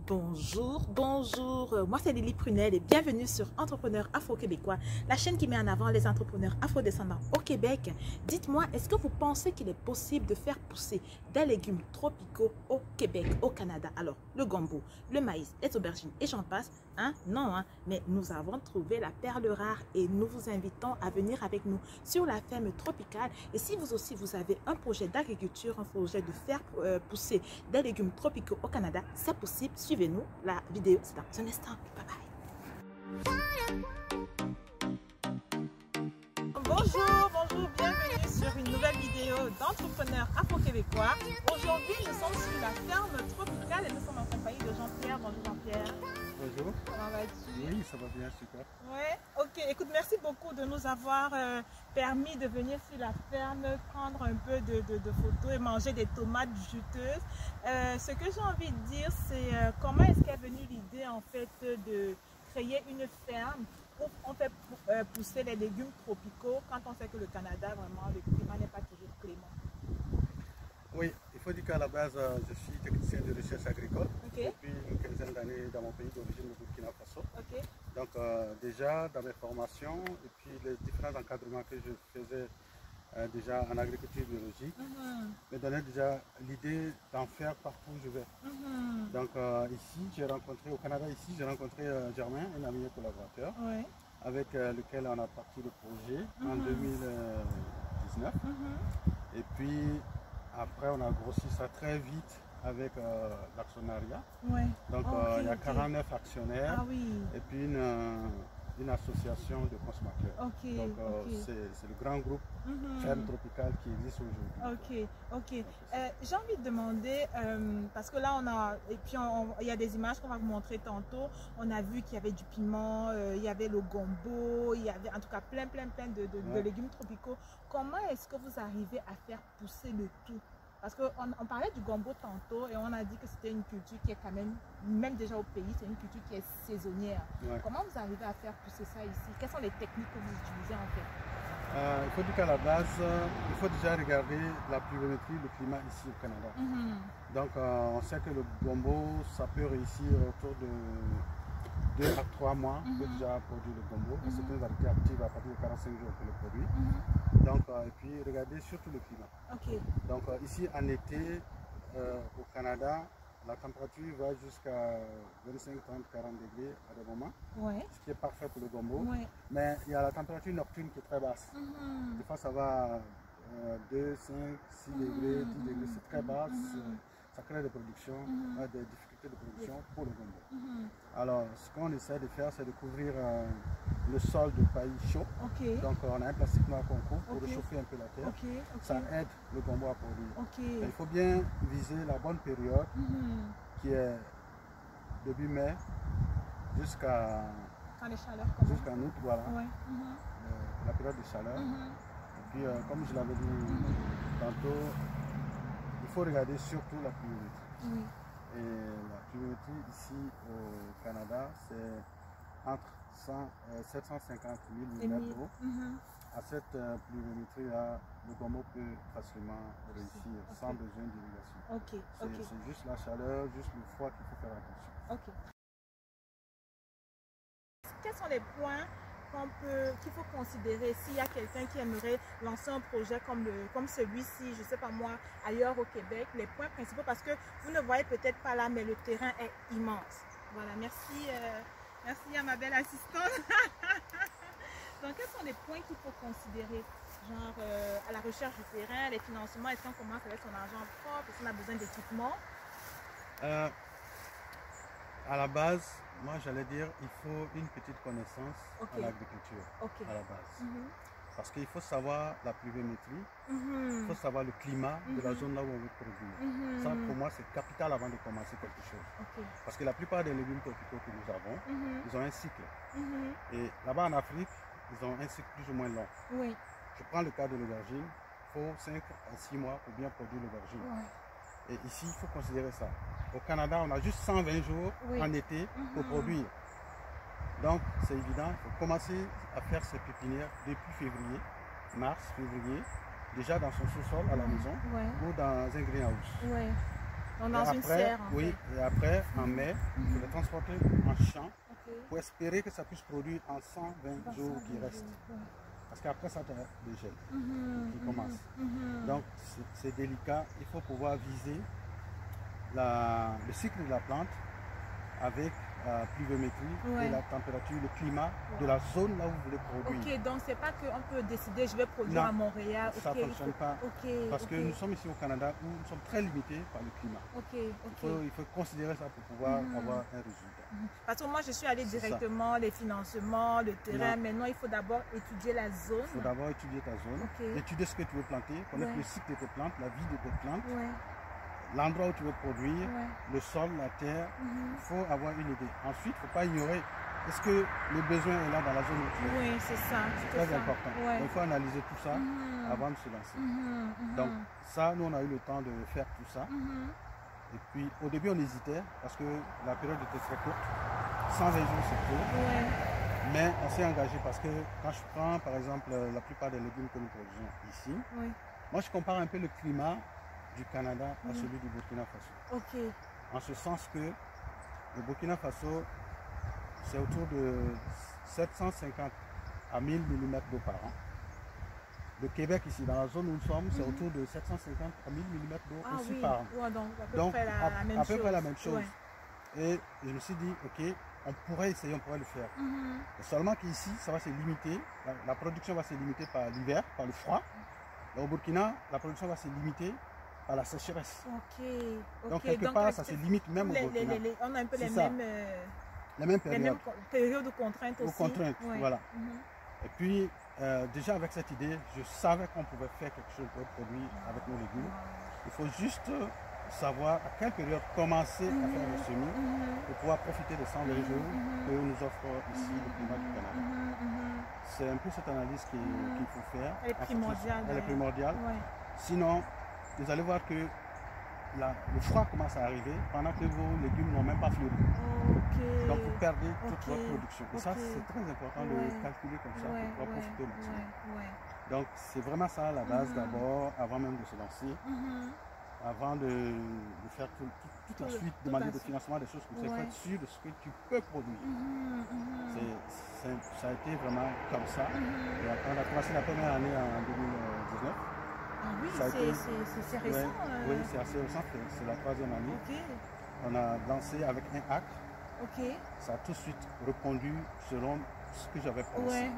Bonjour, bonjour, moi c'est Lily Prunel et bienvenue sur Entrepreneurs Afro-Québécois, la chaîne qui met en avant les entrepreneurs afro-descendants au Québec. Dites-moi, est-ce que vous pensez qu'il est possible de faire pousser des légumes tropicaux au Québec, au Canada? Alors, le gombo, le maïs, les aubergines et j'en passe, hein? Non, hein? Mais nous avons trouvé la perle rare et nous vous invitons à venir avec nous sur la ferme tropicale. Et si vous aussi vous avez un projet d'agriculture, un projet de faire pousser des légumes tropicaux au Canada, c'est possible. Suivez-nous, la vidéo c'est dans un instant. Bye bye. Bonjour, bienvenue sur une nouvelle vidéo d'entrepreneurs afro-québécois. Aujourd'hui, nous sommes sur la ferme tropicale et nous sommes en compagnie de Jean-Pierre. Bonjour Jean-Pierre. Bonjour. Comment vas-tu? Oui, ça va bien, super. Ouais, ok. Écoute, merci beaucoup de nous avoir permis de venir sur la ferme, prendre un peu de photos et manger des tomates juteuses. Ce que j'ai envie de dire, c'est comment est-ce qu'est venue l'idée en fait de créer une ferme où on fait pousser les légumes tropicaux quand on sait que le Canada, vraiment, le climat n'est pas toujours clément. Oui, il faut dire qu'à la base, je suis technicien de recherche agricole depuis une quinzaine d'années dans mon pays d'origine, le Burkina Faso. Donc déjà, dans mes formations et puis les différents encadrements que je faisais déjà en agriculture biologique, me donnaient déjà l'idée d'en faire partout où je vais. Donc ici, j'ai rencontré, au Canada, ici, j'ai rencontré Germain, un ami et collaborateur, avec lequel on a parti le projet en 2019. Et puis, après, on a grossi ça très vite avec l'actionnariat. Donc, il y a 49 actionnaires et puis une association de consommateurs. Donc, c'est le grand groupe Ferme Tropicale qui existe aujourd'hui. J'ai envie de demander, parce que là, on a, et puis il y a des images qu'on va vous montrer tantôt. On a vu qu'il y avait du piment, il y avait le gombo, il y avait en tout cas plein de légumes tropicaux. Comment est-ce que vous arrivez à faire pousser le tout? Parce qu'on parlait du gombo tantôt et on a dit que c'était une culture qui est quand même déjà au pays, c'est une culture qui est saisonnière. Comment vous arrivez à faire pousser ça ici? Quelles sont les techniques que vous utilisez en fait? Il faut dire qu'à la base, il faut déjà regarder la pluviométrie, le climat ici au Canada. Donc on sait que le gombo, ça peut réussir autour de 2 à 3 mois pour déjà produire le gombo. C'est une variété active à partir de 45 jours pour le produit. Donc, et puis regardez surtout le climat. Donc ici en été, au Canada, la température va jusqu'à 25, 30, 40 degrés à des moments, ce qui est parfait pour le gombo. Mais il y a la température nocturne qui est très basse. Des fois ça va 2, 5, 6 degrés, 10 degrés, c'est très bas. Ça crée des productions, des difficultés de production pour le gombo. Alors, ce qu'on essaie de faire, c'est de couvrir le sol de paillis chaud. Donc, on a un plastique noir qu'on couvre pour réchauffer un peu la terre. Ça aide le gombo à produire. Il faut bien viser la bonne période, qui est début mai jusqu'à août, voilà. La période de chaleur. Et puis, comme je l'avais dit tantôt, il faut regarder surtout la pluviométrie. Et la pluviométrie ici au Canada, c'est entre 750 mm d'eau. À cette pluviométrie-là, le gombo peut facilement réussir sans besoin d'irrigation. C'est juste la chaleur, juste le froid qu'il faut faire attention. Quels sont les points qu'il faut considérer s'il y a quelqu'un qui aimerait lancer un projet comme celui-ci, je ne sais pas moi, ailleurs au Québec, les points principaux, parce que vous ne voyez peut-être pas là, mais le terrain est immense. Voilà, merci à ma belle assistante. Donc, quels sont les points qu'il faut considérer? Genre, à la recherche du terrain, les financements, est-ce qu'on commence avec son argent propre, est-ce qu'on a besoin d'équipement? À la base, moi j'allais dire il faut une petite connaissance en agriculture à la base. Parce qu'il faut savoir la pluviométrie, il faut savoir le climat de la zone là où on veut produire. Ça pour moi c'est capital avant de commencer quelque chose. Parce que la plupart des légumes tropicaux que nous avons, ils ont un cycle. Et là-bas en Afrique, ils ont un cycle plus ou moins long. Je prends le cas de l'aubergine, il faut 5 à 6 mois pour bien produire l'aubergine. Et ici, il faut considérer ça. Au Canada, on a juste 120 jours en été pour produire. Donc, c'est évident, il faut commencer à faire ses pépinières depuis février, mars, février, déjà dans son sous-sol à la maison ou dans un greenhouse. Donc dans une serre, en oui, fait. Et après, en mai, il faut les transporter en champ pour espérer que ça puisse produire en 120 jours qui restent. Parce qu'après ça, tu as des gels qui commencent. Donc, c'est délicat. Il faut pouvoir viser le cycle de la plante avec la pluviométrie et la température, le climat de la zone là où vous voulez produire. Ok, donc c'est pas qu'on peut décider je vais produire à Montréal. Ça ne fonctionne pas. Parce que nous sommes ici au Canada où nous sommes très limités par le climat. Il faut considérer ça pour pouvoir avoir un résultat. Parce que moi je suis allée directement, les financements, le terrain. Maintenant il faut d'abord étudier la zone. Il faut d'abord étudier ta zone, étudier ce que tu veux planter, connaître le cycle de tes plantes, la vie de tes plantes. L'endroit où tu veux produire, le sol, la terre, il faut avoir une idée. Ensuite, il ne faut pas ignorer, est-ce que le besoin est là dans la zone où tu es? Oui, c'est ça. C'est très important. Donc, il faut analyser tout ça avant de se lancer. Donc ça, nous on a eu le temps de faire tout ça. Et puis au début on hésitait parce que la période était très courte. 120 jours c'est court. Mais on s'est engagé parce que quand je prends par exemple la plupart des légumes que nous produisons ici, moi je compare un peu le climat du Canada à celui du Burkina Faso. En ce sens que le Burkina Faso, c'est autour de 750 à 1000 mm d'eau par an. Le Québec, ici, dans la zone où nous sommes, c'est autour de 750 à 1000 mm d'eau aussi par an. Donc, à peu près la même chose. Et je me suis dit, ok, on pourrait essayer, on pourrait le faire. Seulement qu'ici, ça va se limiter, la production va se limiter par l'hiver, par le froid. Et au Burkina, la production va se limiter par la sécheresse. Donc quelque part, ça se limite même au Burkina. On a un peu les mêmes périodes. Périodes de contraintes aussi. Contraintes, voilà. Et puis, déjà avec cette idée, je savais qu'on pouvait faire quelque chose pour produire avec nos légumes. Il faut juste savoir à quelle période commencer à faire le semis pour pouvoir profiter des 120 jours que nous offre ici le climat du Canada. C'est un peu cette analyse qu'il faut faire. Elle est primordiale. Elle est primordiale. Sinon, vous allez voir que le froid commence à arriver pendant que vos légumes n'ont même pas fleuri. Donc vous perdez toute votre production. Et ça, c'est très important de calculer comme ça pour pouvoir profiter du maximum. Donc c'est vraiment ça la base d'abord, avant même de se lancer. Avant de faire toute la suite, demander de financement, des choses comme ça, il faut être sûr de ce que tu peux produire. Ça a été vraiment comme ça. Et après, on a commencé la première année en 2019. Ah oui, c'est récent. Oui, c'est assez récent, c'est la 3e année. On a lancé avec un acre. Ça a tout de suite répondu selon ce que j'avais pensé.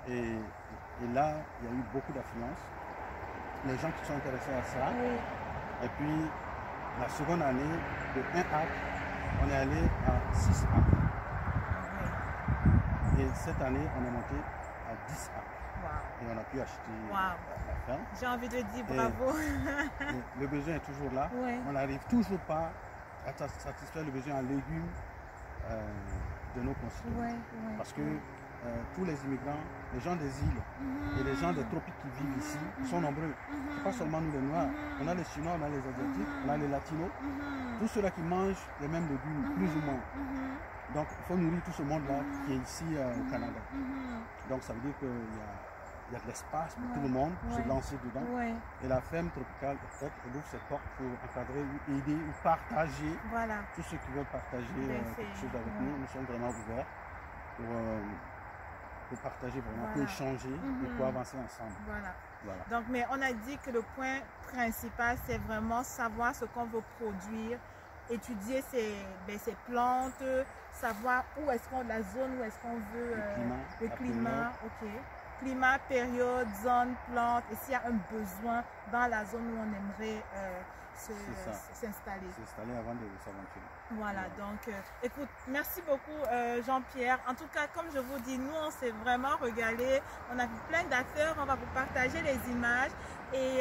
Et là, il y a eu beaucoup d'affluence. Les gens qui sont intéressés à ça. Et puis, la seconde année, de 1 acre, on est allé à 6 acres. Et cette année, on est monté à 10 acres. Et on a pu acheter la ferme. J'ai envie de dire bravo. Le besoin est toujours là. On n'arrive toujours pas à satisfaire le besoin en légumes de nos concitoyens. Parce que tous les immigrants, les gens des îles et les gens des tropiques qui vivent ici sont nombreux. Ce n'est pas seulement nous les Noirs. On a les Chinois, on a les Asiatiques, on a les Latinos. Tous ceux-là qui mangent les mêmes légumes, plus ou moins. Donc il faut nourrir tout ce monde-là qui est ici au Canada. Donc ça veut dire qu'il y a de l'espace pour tout le monde pour se lancer dedans. Et la ferme tropicale, peut-être, elle ouvre ses portes pour encadrer, aider ou partager. Tous ceux qui veulent partager quelque chose avec nous, nous sommes vraiment ouverts pour partager vraiment, pour échanger et pour avancer ensemble. Donc, mais on a dit que le point principal, c'est vraiment savoir ce qu'on veut produire, étudier ces plantes, savoir où est-ce qu'on, la zone où est-ce qu'on veut, le climat, climat, période, zone, plante, et s'il y a un besoin dans la zone où on aimerait s'installer. S'installer avant de s'aventurer. Voilà, donc écoute, merci beaucoup Jean-Pierre. En tout cas, comme je vous dis, nous on s'est vraiment régalé. On a vu plein d'acteurs, on va vous partager les images. Et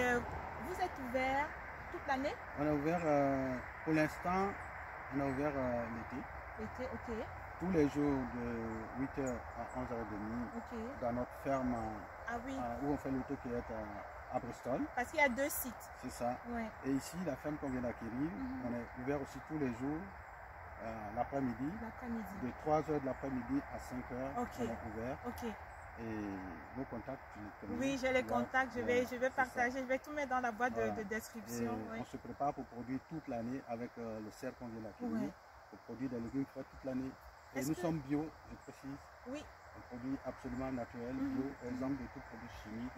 vous êtes ouvert toute l'année? On est ouvert, pour l'instant, on est ouvert l'été. L'été, tous les jours de 8h à 11h30 dans notre ferme où on fait l'auto qui est à Bristol. Parce qu'il y a 2 sites. C'est ça. Et ici, la ferme qu'on vient d'acquérir, on est ouvert aussi tous les jours l'après-midi. De 3h de l'après-midi à 5h, on est ouvert. Et nos contacts, oui, j'ai les contacts, je vais partager, je vais tout mettre dans la boîte de description. Oui. On se prépare pour produire toute l'année avec le cerf qu'on vient d'acquérir, pour produire des légumes frais toute l'année. Et nous sommes bio, je précise. Oui. On produit absolument naturel, bio, exemple de tout produit chimique.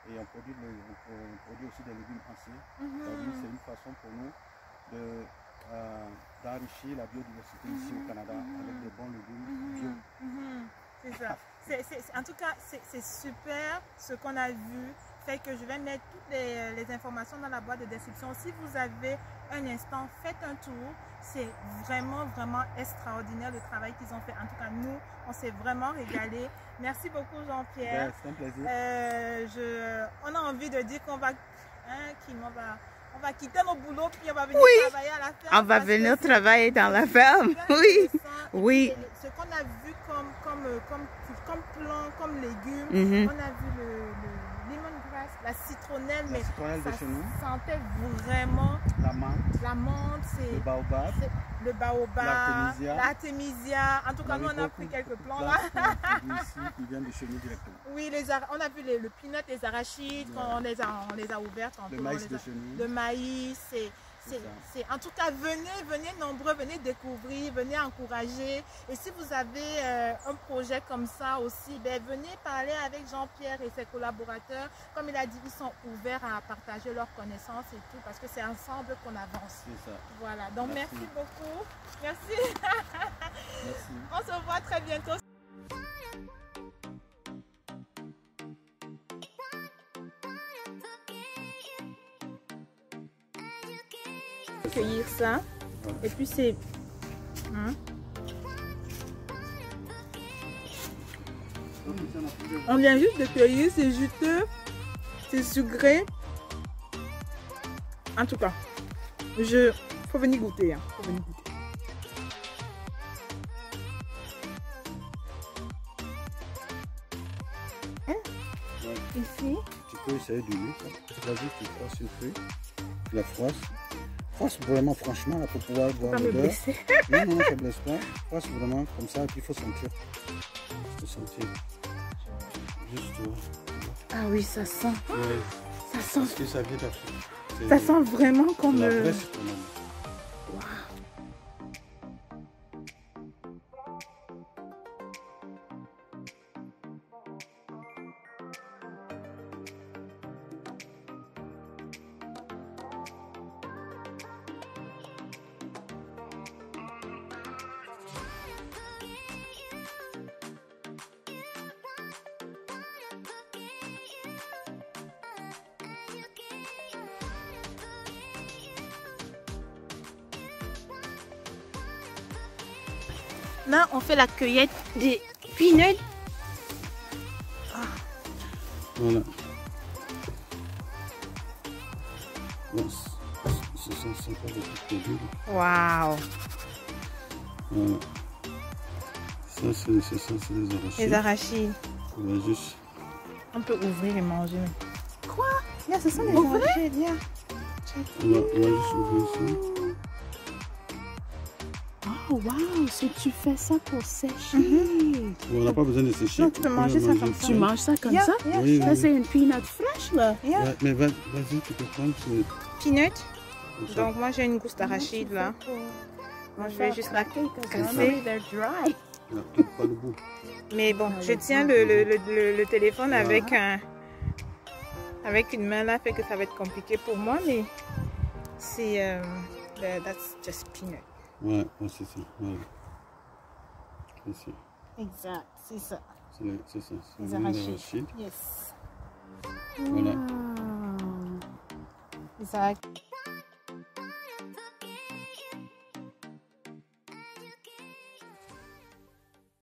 Et on produit aussi des légumes entiers. C'est une façon pour nous d'enrichir la biodiversité ici au Canada avec des bons légumes bio. C'est ça. En tout cas, c'est super ce qu'on a vu. Fait que je vais mettre toutes les informations dans la boîte de description. Si vous avez un instant, faites un tour. C'est vraiment, vraiment extraordinaire le travail qu'ils ont fait. En tout cas, nous, on s'est vraiment régalé. Merci beaucoup, Jean-Pierre. C'est un plaisir. On a envie de dire qu'on va... on va quitter nos boulots puis on va venir travailler à la ferme. On va venir travailler dans la ferme. Oui. Oui. Ce qu'on a vu comme plant, comme légumes, on a vu le lemongrass, la citronnelle, mais ça sentait vraiment la menthe, le baobab, l'artémisia. En tout cas, nous on a pris quelques plants là. Qui viennent de chez nous directement. Oui, on a vu le peanut, les arachides, quand on les a ouvertes. Le maïs de chez nous. Le maïs, en tout cas, venez nombreux, venez découvrir, venez encourager. Et si vous avez un projet comme ça aussi, venez parler avec Jean-Pierre et ses collaborateurs. Comme il a dit, ils sont ouverts à partager leurs connaissances et tout, parce que c'est ensemble qu'on avance. C'est ça. Voilà, donc merci beaucoup. Merci. Merci. On se voit très bientôt. Cueillir ça et puis c'est on vient juste de cueillir, c'est juteux, c'est sucré. En tout cas, faut venir goûter, hein. Faut venir goûter. Ici tu peux essayer du lait. Vas-y, tu froisses une feuille, tu la froisses. Froisse vraiment franchement là, pour pouvoir voir l'odeur. Non, non, ça ne blesse pas. Froisse vraiment comme ça et puis il faut sentir. Il faut sentir. Juste. Ah oui, ça sent. Ouais. Ça sent. Parce que ça vient d'Afrique. Ça sent vraiment comme. La vraie citronnelle. Wow. Là, on fait la cueillette des peanuts. Voilà. Ce sont pas des petites bulles. Waouh. Voilà. Ça, c'est les arachides. Les arachides. On va juste... On peut ouvrir et manger. Quoi? Là, ce sont les arachides. On va juste ouvrir ça. Oh wow, si tu fais ça pour sécher. On n'a pas besoin de sécher. Non, tu peux manger ça comme ça. Tu manges ça comme ça? Oui, ça, c'est une peanut fraîche là. Ouais, mais vas-y, tu peux prendre ce... Peanut. Donc moi j'ai une gousse d'arachide là. Moi je vais juste la casser. Pas le bout. Mais bon, je tiens le téléphone avec une main là, fait que ça va être compliqué pour moi, mais c'est that's just peanut. Ouais, c'est ça. Ouais. C'est ça. Exact, c'est ça. C'est ça. Les arachides. Yes. Voilà. Exact.